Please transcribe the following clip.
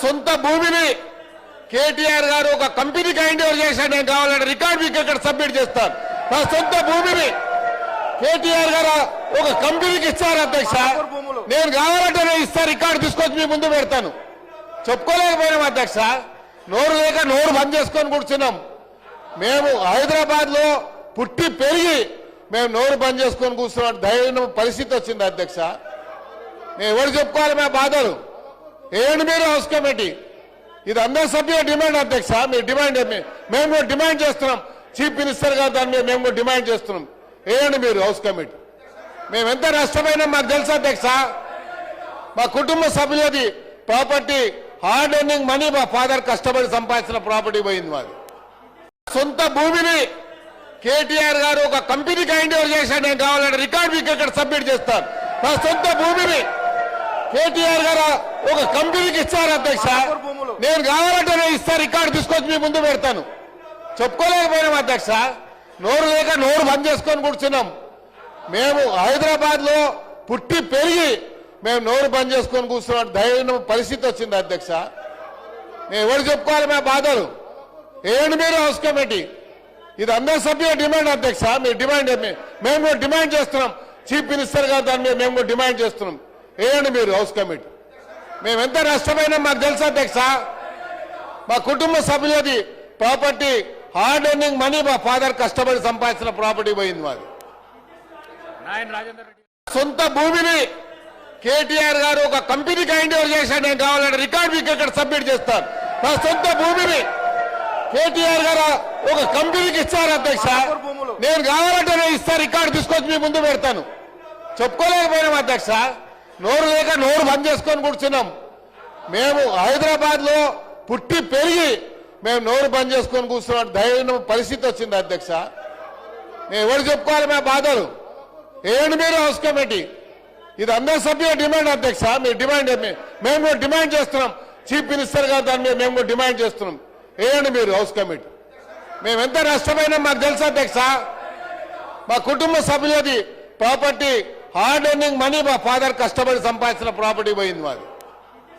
సొంత భూమిని కేటీఆర్ గారు ఒక కంపెనీకి హ్యాండ్ ఓవర్ చేశాడు. నేను కావాలంటే రికార్డ్ మీకు ఇక్కడ సబ్మిట్ చేస్తాను. నా సొంత భూమిని కేటీఆర్ గారు ఒక కంపెనీకి ఇచ్చారు అధ్యక్ష. నేను కావాలంటే నేను ఇస్తాను, రికార్డు తీసుకొచ్చి మీ ముందు పెడతాను. చెప్పుకోలేకపోయినాం అధ్యక్ష. నోరు లేక నోరు బంద్ చేసుకొని కూర్చున్నాం. మేము హైదరాబాద్ లో పుట్టి పెరిగి మేము నోరు బంద్ చేసుకొని కూర్చున్నాం ధైర్యం పరిస్థితి వచ్చింది అధ్యక్ష. మేము ఎవరు చెప్పుకోవాలి మా బాధలు? ఏంటి మీరు హౌస్ కమిటీ? ఇది అందరి సభ్యుల డిమాండ్ అధ్యక్ష. మీ డిమాండ్ మేము కూడా డిమాండ్ చేస్తున్నాం. చీఫ్ మినిస్టర్ గారు దాని మీద మేము కూడా డిమాండ్ చేస్తున్నాం. ఏంటి మీరు హౌస్ కమిటీ? మేము ఎంత నష్టమైనా మాకు తెలుసు అధ్యక్ష. మా కుటుంబ సభ్యులది ప్రాపర్టీ హార్డ్ ఎర్నింగ్ మనీ మా ఫాదర్ కష్టపడి సంపాదించిన ప్రాపర్టీ పోయింది. మాది సొంత భూమిని కేటీఆర్ గారు ఒక కంపెనీకి హ్యాండ్ ఓవర్ చేశాడు. నేను కావాలంటే రికార్డు మీకు ఇక్కడ సబ్మిట్ చేస్తాను. నా సొంత భూమిని కేటీఆర్ గారు ఒక కంపెనీకి ఇచ్చారు అధ్యక్ష. నేను కావాలంటే నేను ఇస్తాను, రికార్డు తీసుకొచ్చి మీ ముందు పెడతాను. చెప్పుకోలేకపోయినాం అధ్యక్ష. నోరు లేక నోరు బంద్ చేసుకొని కూర్చున్నాం. మేము హైదరాబాద్ లో పుట్టి పెరిగి మేము నోరు బంద్ చేసుకొని కూర్చున్నాం ధైర్యం పరిస్థితి వచ్చింది అధ్యక్ష. మేము ఎవరు చెప్పుకోవాలి మా బాధలు? ఏంటి మీరు హౌస్ కమిటీ? ఇది అందరి సభ్యుల డిమాండ్ అధ్యక్ష. మీ డిమాండ్ మేము కూడా డిమాండ్ చేస్తున్నాం. చీఫ్ మినిస్టర్ గారు దాని మీద మేము కూడా డిమాండ్ చేస్తున్నాం. ఏంటి మీరు హౌస్ కమిటీ? మేము ఎంత నష్టమైనా మాకు తెలుసు అధ్యక్ష. మా కుటుంబ సభ్యులది ప్రాపర్టీ హార్డ్ ఎర్నింగ్ మనీ మా ఫాదర్ కష్టపడి సంపాదించిన ప్రాపర్టీ పోయింది. మాది సొంత భూమిని కేటీఆర్ గారు ఒక కంపెనీకి హ్యాండ్ ఓవర్ చేశాడు. నేను కావాలంటే రికార్డు మీకు ఇక్కడ సబ్మిట్ చేస్తాను. నా సొంత భూమిని కేటీఆర్ గారు ఒక కంపెనీకి ఇచ్చారు అధ్యక్ష. నేను కావాలంటే నేను ఇస్తాను, రికార్డు తీసుకొచ్చి మీ ముందు పెడతాను. చెప్పుకోలేకపోయినాం అధ్యక్ష. నోరు లేక నోరు బంద్ చేసుకొని కూర్చున్నాం. మేము హైదరాబాద్ లో పుట్టి పెరిగి మేము నోరు బంద్ చేసుకొని కూర్చున్నాం ధైర్యం పరిస్థితి వచ్చింది అధ్యక్ష. మేము ఎవరు చెప్పుకోవాలి మా బాధలు? ఏంటి మీరు హౌస్ కమిటీ? ఇది అందరి సభ్యుల డిమాండ్ అధ్యక్ష. మీ డిమాండ్ మేము కూడా డిమాండ్ చేస్తున్నాం. చీఫ్ మినిస్టర్ గారు దాని మీద మేము కూడా డిమాండ్ చేస్తున్నాం. ఏంటి మీరు హౌస్ కమిటీ? మేము ఎంత నష్టమైనా మాకు తెలుసు అధ్యక్ష. మా కుటుంబ సభ్యులది ప్రాపర్టీ హార్డ్ ఎర్నింగ్ మనీ మా ఫాదర్ కష్టపడి సంపాదించిన ప్రాపర్టీ పోయింది. మాది